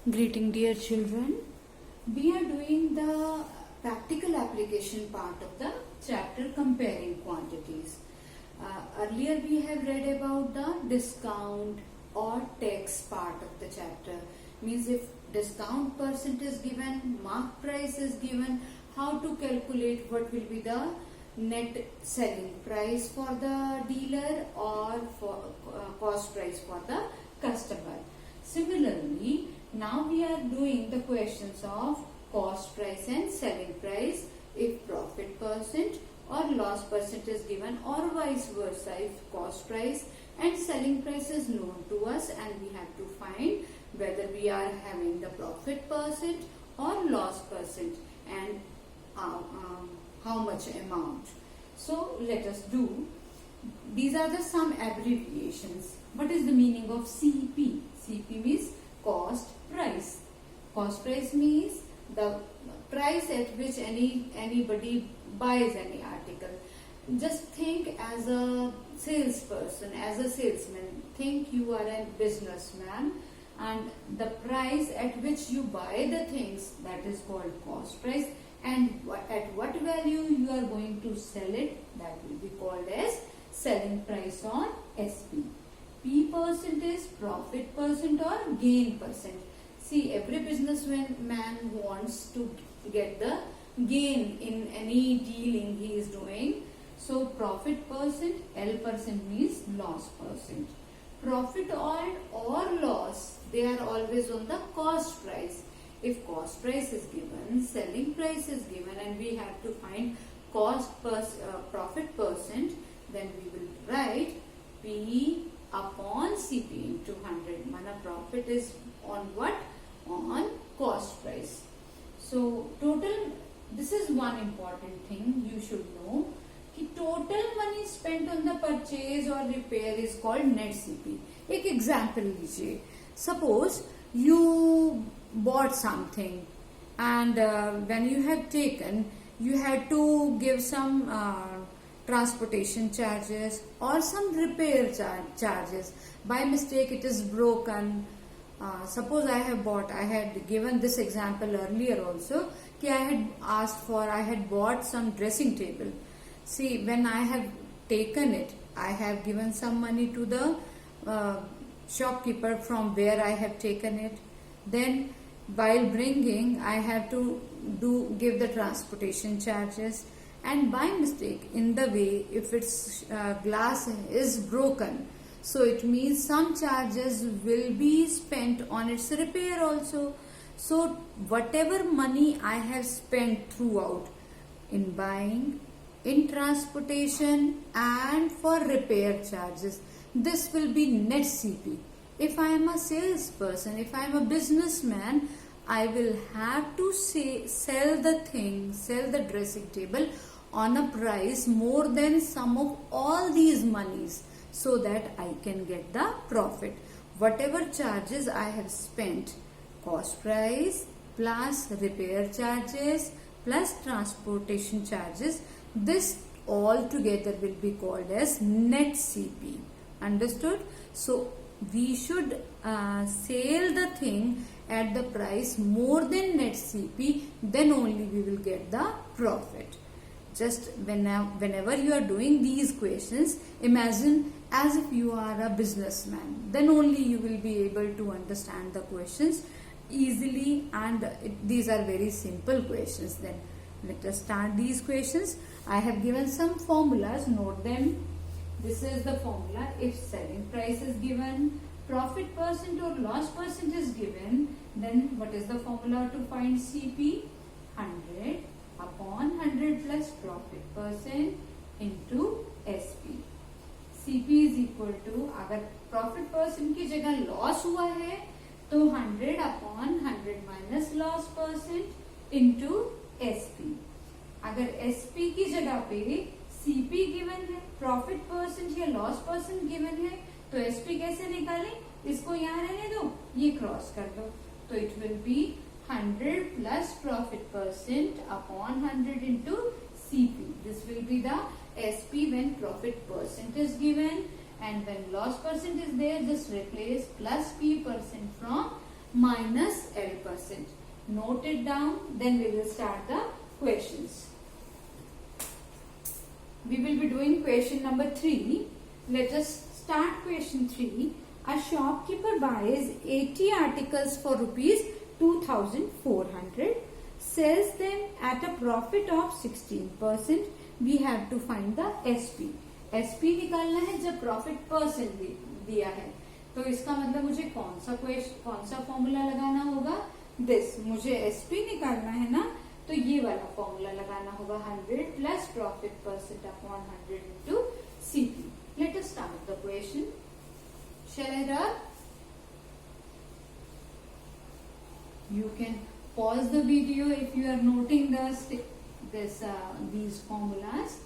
Greeting dear children, we are doing the practical application part of the chapter comparing quantities. Earlier we have read about the discount or tax part of the chapter. Means if discount percent is given, mark price is given, how to calculate what will be the net selling price for the dealer or for cost price for the customer. Similarly, now we are doing the questions of cost price and selling price if profit percent or loss percent is given, or vice versa if cost price and selling price is known to us and we have to find whether we are having the profit percent or loss percent and how much amount. So let us do. These are the some abbreviations. What is the meaning of CP? CP means cost price. Cost price means the price at which anybody buys any article. Just think as a salesperson, as a salesman. Think you are a businessman and the price at which you buy the things, that is called cost price, and at what value you are going to sell it, that will be called as selling price or SP. P percent is profit percent or gain percent. See, every businessman wants to get the gain in any dealing he is doing. So profit percent, L percent means loss percent. Profit or loss, they are always on the cost price. If cost price is given, selling price is given, and we have to find profit percent, then we will write P upon CP into 100. Mana profit is on what? On cost price. So total, this is one important thing you should know. कि total money spent on the purchase or repair is called net CP. एक example लीजिए. Suppose you bought something and when you have taken, you had to give some transportation charges or some repair charges. By mistake it is broken. Suppose I had given this example earlier also, I had bought some dressing table. See, when I have taken it, I have given some money to the shopkeeper from where I have taken it. Then while bringing, I have to give the transportation charges, and by mistake in the way, if its glass is broken, so it means some charges will be spent on its repair also. So whatever money I have spent throughout in buying, in transportation and for repair charges, this will be net CP. If I am a salesperson, if I am a businessman, I will have to sell the dressing table on a price more than sum of all these monies, so that I can get the profit. Whatever charges I have spent, cost price plus repair charges plus transportation charges, this all together will be called as net CP. Understood? So we should sell the thing at the price more than net CP, then only we will get the profit. Just whenever you are doing these questions, imagine as if you are a businessman. Then only you will be able to understand the questions easily, and these are very simple questions. Then let us start these questions. I have given some formulas, note them. This is the formula. If selling price is given, profit percent or loss percent is given, then what is the formula to find CP? 100 upon 100 plus profit percent into SP. CP is equal to, अगर profit percent की जगह loss हुआ है तो 100 upon 100 minus loss percent into SP. अगर SP की जगह पे CP गिवन है, प्रॉफिट परसेंट या लॉस परसेंट गिवन है, तो SP कैसे निकालें? इसको यहाँ रहने दो, ये क्रॉस कर दो, तो it will be 100 plus profit percent upon 100 into CP. This will be the SP when profit percent is given, and when loss percent is there, just replace plus P percent from minus L%. Note it down, then we will start the questions. We will be doing question number 3. Let us start question 3. A shopkeeper buys 80 articles for rupees 2,400, sells them at a profit of 16%. We have to find the SP. SP निकालना है जब profit percent दिया है, तो इसका मतलब मुझे कौन सा फॉर्मूला लगाना होगा? दिस, मुझे SP निकालना है ना, तो ये वाला फॉर्मूला लगाना होगा 100 plus profit percent upon 100 into CP. Let us start the question. Shall I run? You can pause the video if you are noting these formulas,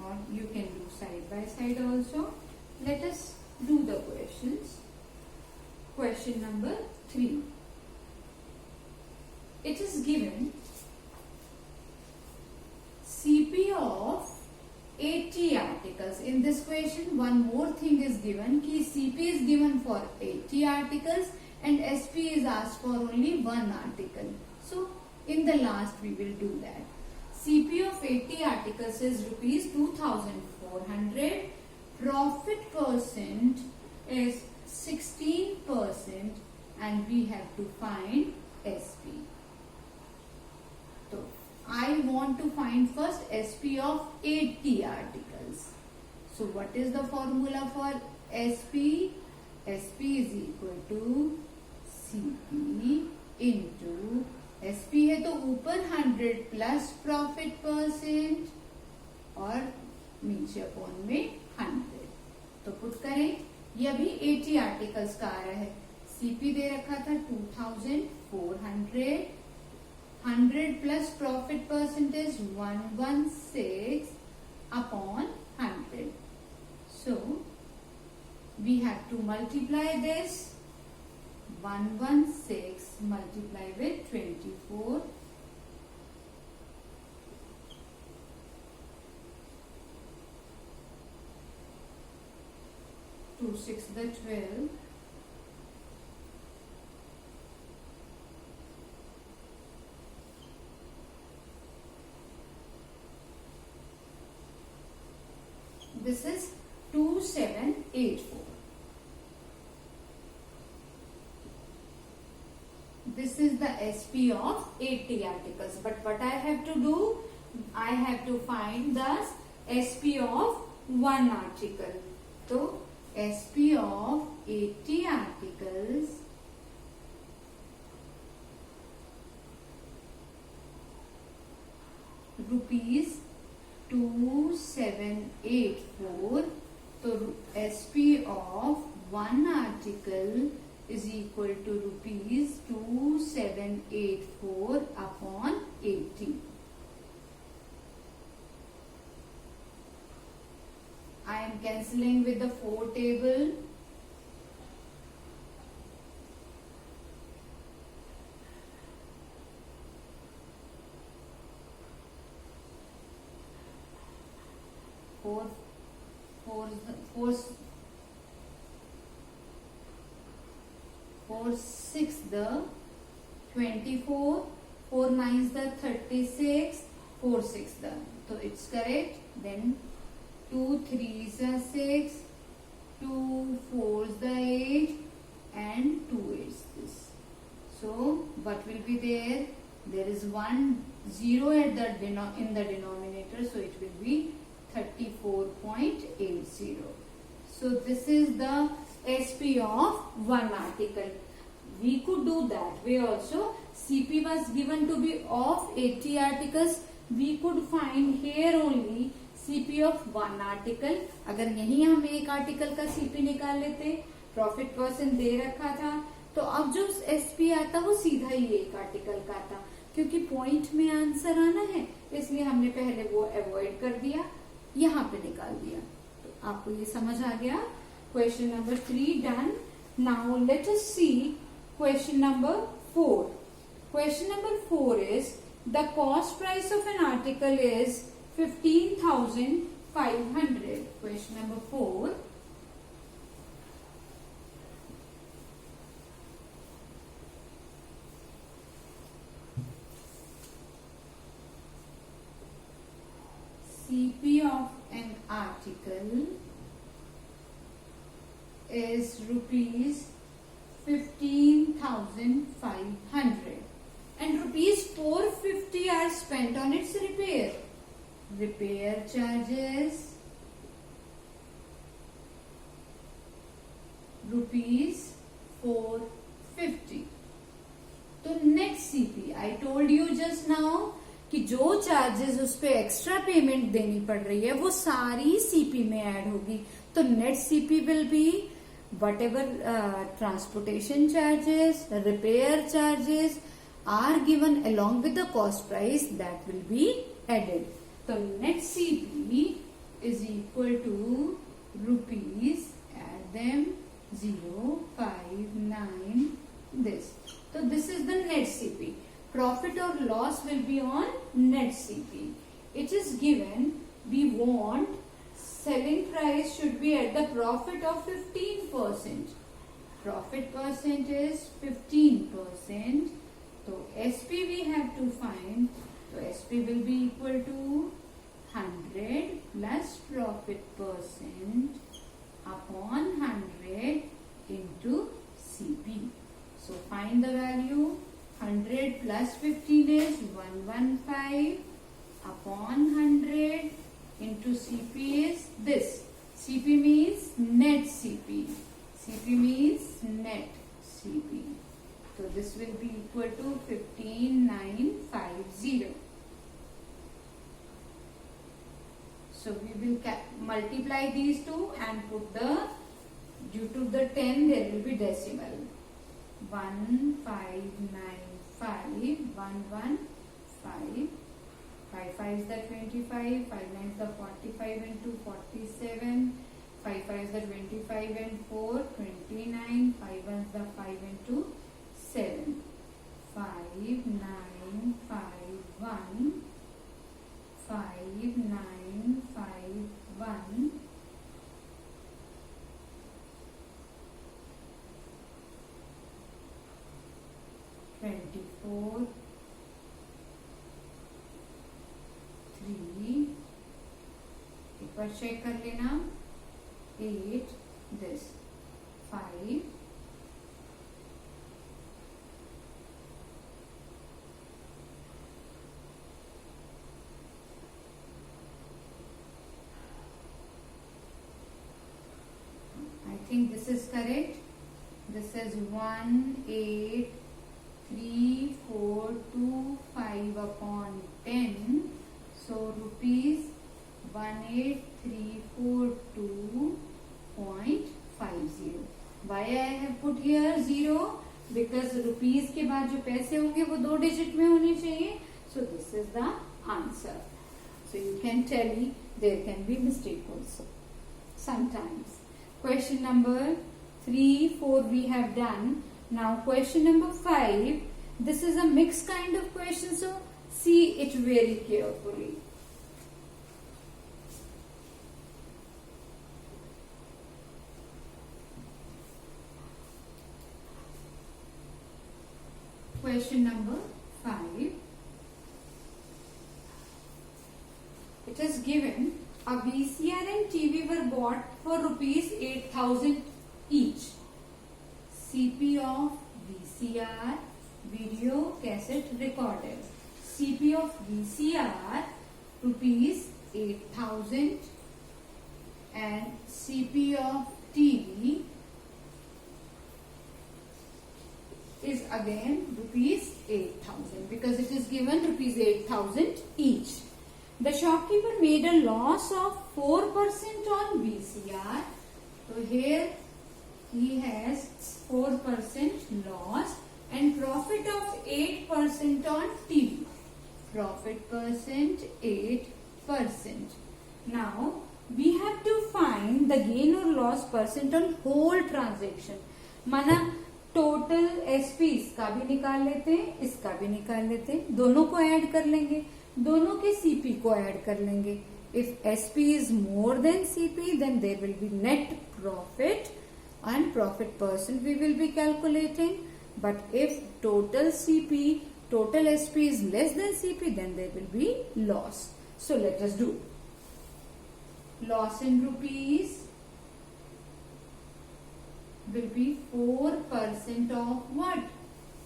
or you can do side by side also. Let us do the questions. Question number 3. It is given CP of 80 articles. In this question, one more thing is given कि CP is given for 80 articles and SP is asked for only one article. So, in the last we will do that. CP of 80 articles is rupees 2,400. Profit percent is 16% and we have to find SP. So, I want to find first SP of 80 articles. So, what is the formula for SP? SP is equal to CP into SP है तो ऊपर 100 plus profit percent और नीचे upon में 100. तो put करें, ये अभी 80 आर्टिकल्स का आ रहा है. CP दे रखा था 2,400. 100 plus profit percentage 116 upon 100. So, we have to multiply this. 116 multiply with 24. 2 6 the 12. This is 2784. This is the SP of 80 articles. But what I have to do? I have to find the SP of one article. So, SP of 80 articles rupees 2784. So SP of one article is equal to rupees 2784 upon 80. I am cancelling with the 4 table. Four six the 24, 4 9s the 36, 4 6 the, so it's correct. Then 2 3s the 6, 2 4s the 8 and 2 8s this. So what will be there? There is 1 0 at the in the denominator, so it will be 34.80. So this is the SP of one article. We could do that way also. CP was given to be of 80 articles. We could find here only CP of one article. अगर यही हम एक article का CP निकाल लेते, profit percent दे रखा था, तो अब जो SP आता वो सीधा ही एक आर्टिकल का आता. क्योंकि पॉइंट में आंसर आना है, इसलिए हमने पहले वो अवॉइड कर दिया, यहाँ पे निकाल दिया. तो आपको ये समझ आ गया. Question number 3 done. Now let us see question number 4. Question number 4 is the cost price of an article is 15,500. Question number 4. rupees 15,500 and rupees 450 are spent on its repair. Repair charges rupees 450. तो net CP I told you just now कि जो charges उस पे extra payment देनी पड़ रही है वो सारी सीपी में ऐड होगी. तो net CP will be whatever transportation charges, repair charges are given along with the cost price that will be added. So net CP is equal to rupees, add them 0, 5, 9, this. So this is the net CP. Profit or loss will be on net CP. It is given we want selling price should be at the profit of 15%. Profit percent is 15%. So SP we have to find. So SP will be equal to 100 plus profit percent upon 100 into CP. So find the value. 100 plus 15 is 115 upon 100 into CP is this. CP means net CP. CP means net CP. So this will be equal to 15,950. So we will multiply these two and put the, due to the 10 there will be decimal. 1595, 115, 5 5 is the 25, 5 9 is the 45 and 2 47, 5 5 is the 25 and 4 29, 5 1 is the 5 and 2 7, 5 9 5 1, 5 9 5 1, 24, 3, एक बार check कर लेना, 8, this, 5, I think this is correct. This is 1, 8, 3, 4, 2, 5 upon 10. So rupees 18,342.50. Why I have put here 0? Because rupees के बाद जो पैसे होंगे वो 2 digit में होने चाहिए. So this is the answer. So you can tally. There can be mistake also sometimes. Question number 3, 4 we have done. Now question number 5. This is a mixed kind of question, so see it very carefully. Question number 5. It is given a VCR and TV were bought for rupees 8,000 each. CP of VCR, video cassette recorder. CP of VCR rupees 8,000 and CP of TV is again rupees 8,000 because it is given rupees 8,000 each. The shopkeeper made a loss of 4% on VCR. So here he has 4% loss and profit of 8% on TV. Profit percent 8%. Now we have to find the gain or loss percent on whole transaction. माना total SP इसका भी निकाल लेते हैं, इसका भी निकाल लेते हैं, दोनों को ऐड कर लेंगे, दोनों के सीपी को ऐड कर लेंगे. If SP is more than CP, then there will be net profit and profit percent we will be calculating. But if total CP, total SP is less than CP, then there will be loss. So let us do. Loss in rupees. will be 4% of what?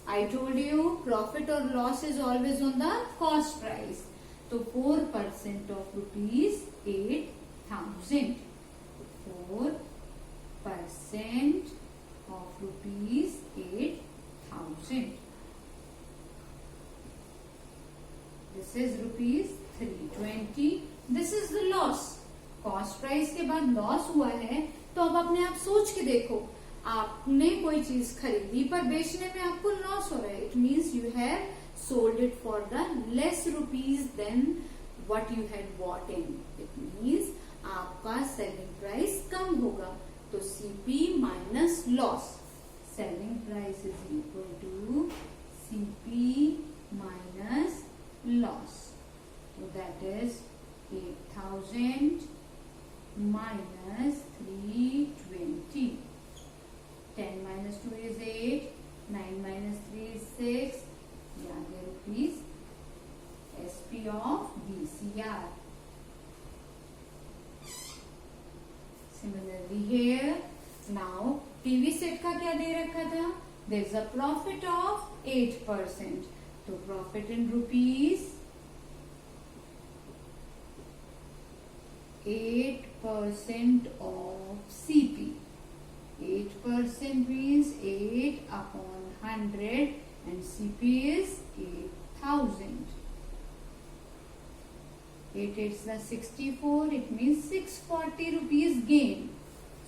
I told you profit or loss is always on the cost price. So 4% of rupees 8,000. 4% of rupees 8,000. This is rupees 320. This is the loss. Cost price के बाद loss हुआ है, तो अब अपने आप सोच के देखो, आपने कोई चीज खरीदी पर बेचने में आपको लॉस हो रहा है. It means you have sold it for the less rupees than what you had bought in. It means आपका सेलिंग प्राइस कम होगा. तो CP minus loss. Selling price is equal to CP minus loss. So that is 8,000 minus 320. 10 minus 2 is 8. 9 minus 3 is 6. Yeah, there rupees SP of BCR. Similarly here, now TV set का क्या दे रखा था? There is a profit of 8%. तो profit in rupees 8% of CP. 8% means 8 upon 100 and CP is 8,000. 8 is the 64. It means 640 rupees gain.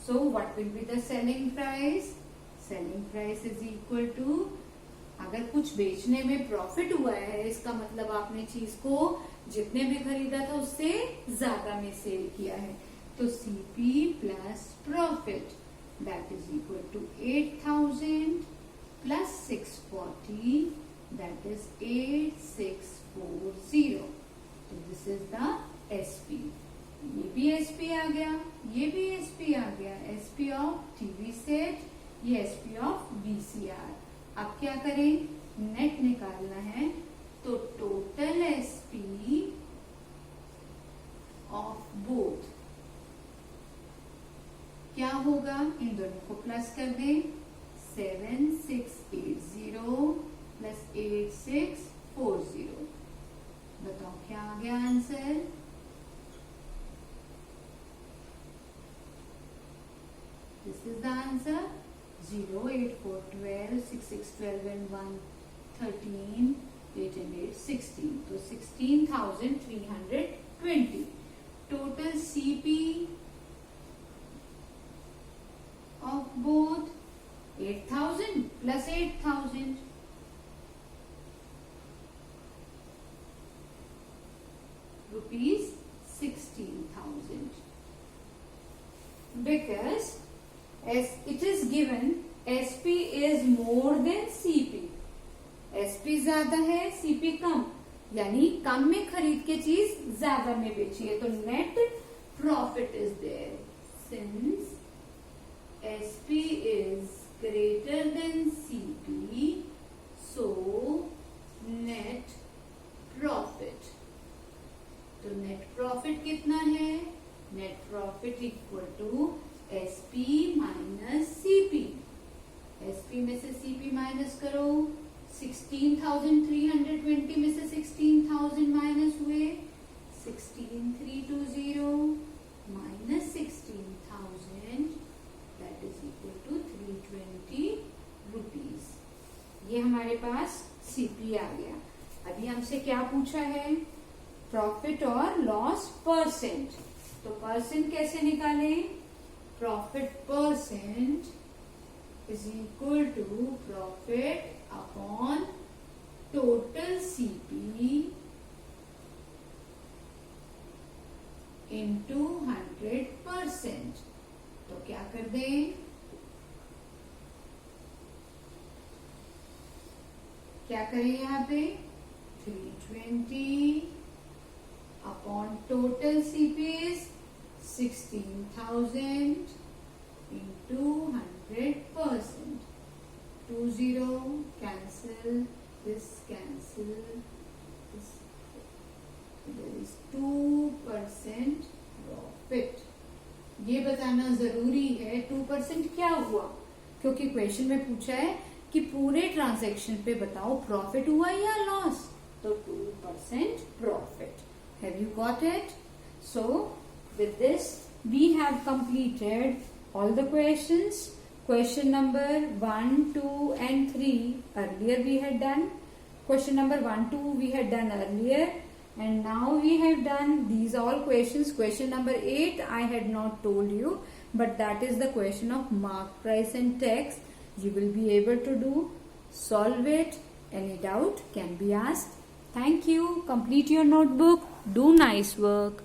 So what will be the selling price? Selling price is equal to, अगर कुछ बेचने में profit हुआ है, इसका मतलब आपने चीज को जितने में खरीदा था उससे ज्यादा में सेल किया है. तो CP plus profit that is equal to 8,000 plus 640 that is 8640. तो दिस इज द एसपी. ये भी एसपी आ गया, ये भी एसपी आ गया. एसपी ऑफ टीवी सेट, ये एसपी ऑफ बीसीआर. अब क्या करें? नेट निकालना है. तो टोटल एसपी ऑफ बोथ क्या होगा? इन दोनों को प्लस कर दें. 7680 प्लस 8640. बताओ क्या आ गया answer? This is the answer. 0, 8, 4, 12, 6, 6, 12 and 1, 13, 8 and 8, 16. तो 16,320. Total CP of both 8,000 plus 8,000. Rupees 16,000. Because as it is given SP is more than CP. SP ज्यादा है, CP कम, यानी कम में खरीद के चीज ज्यादा में बेची है. तो net profit is there. Since SP is greater than CP, so net profit. तो नेट प्रॉफिट कितना है? Net profit equal to SP minus CP. SP में से CP माइनस करो. 16,320 में से 16,000 माइनस हुए. 16,320 minus 16,000 that is equal to 320 rupees. ये हमारे पास CP आ गया. अभी हमसे क्या पूछा है? प्रॉफिट और लॉस परसेंट. तो परसेंट कैसे निकालें? Profit percent is equal to profit upon total CP into 100%. तो क्या कर दें? क्या करें यहाँ पे? 320 upon total CP is 16,000 into 100%. 20 cancel this, cancel this. There is 2% profit. ये बताना जरूरी है 2% क्या हुआ. क्योंकि क्वेश्चन में पूछा है कि पूरे ट्रांजैक्शन पे बताओ प्रॉफिट हुआ या लॉस, तो 2% profit. Have you got it? So with this we have completed all the questions. Question number 1, 2 and 3 earlier we had done. Question number 1, 2 we had done earlier, and now we have done these all questions. Question number 8 I had not told you, but that is the question of mark price and tax. You will be able to do, solve it. Any doubt can be asked. Thank you. Complete your notebook. Do nice work.